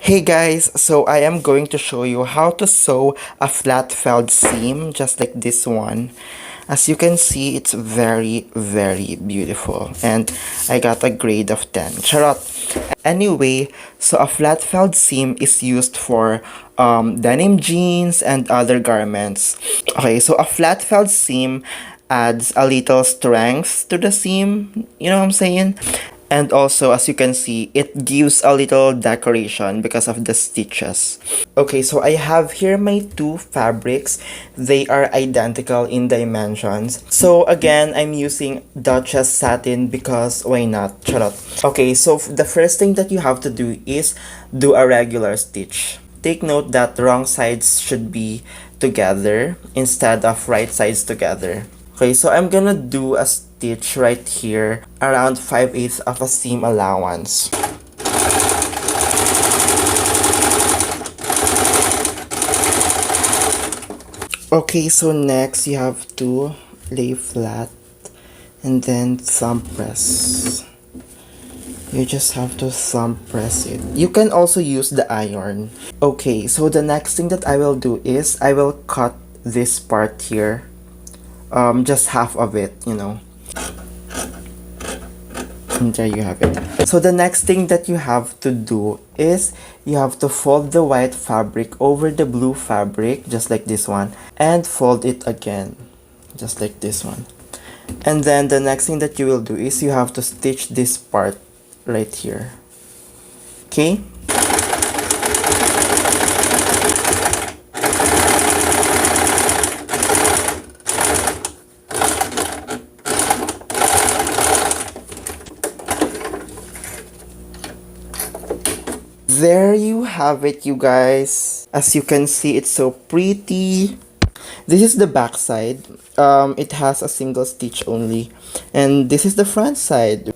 Hey guys, so I am going to show you how to sew a flat felled seam just like this one. As you can see, it's very beautiful and I got a grade of 10. Charot. Anyway, so a flat felled seam is used for denim jeans and other garments. Okay, so a flat felled seam adds a little strength to the seam, you know what I'm saying? And also, as you can see, it gives a little decoration because of the stitches. Okay, so I have here my two fabrics. They are identical in dimensions. So again, I'm using Duchess satin because why not? Charot. Okay, so the first thing that you have to do is do a regular stitch. Take note that wrong sides should be together instead of right sides together. Okay, so I'm gonna do a stitch right here around 5/8 of a seam allowance. Okay, so next you have to lay flat and then thumb press. You just have to thumb press it. You can also use the iron. Okay, so the next thing that I will do is I will cut this part here. Just half of it, you know. And there you have it. So the next thing that you have to do is you have to fold the white fabric over the blue fabric, just like this one, and fold it again, just like this one. And then the next thing that you will do is you have to stitch this part right here. Okay? There you have it, you guys. As you can see, it's so pretty. This is the back side. It has a single stitch only. And this is the front side.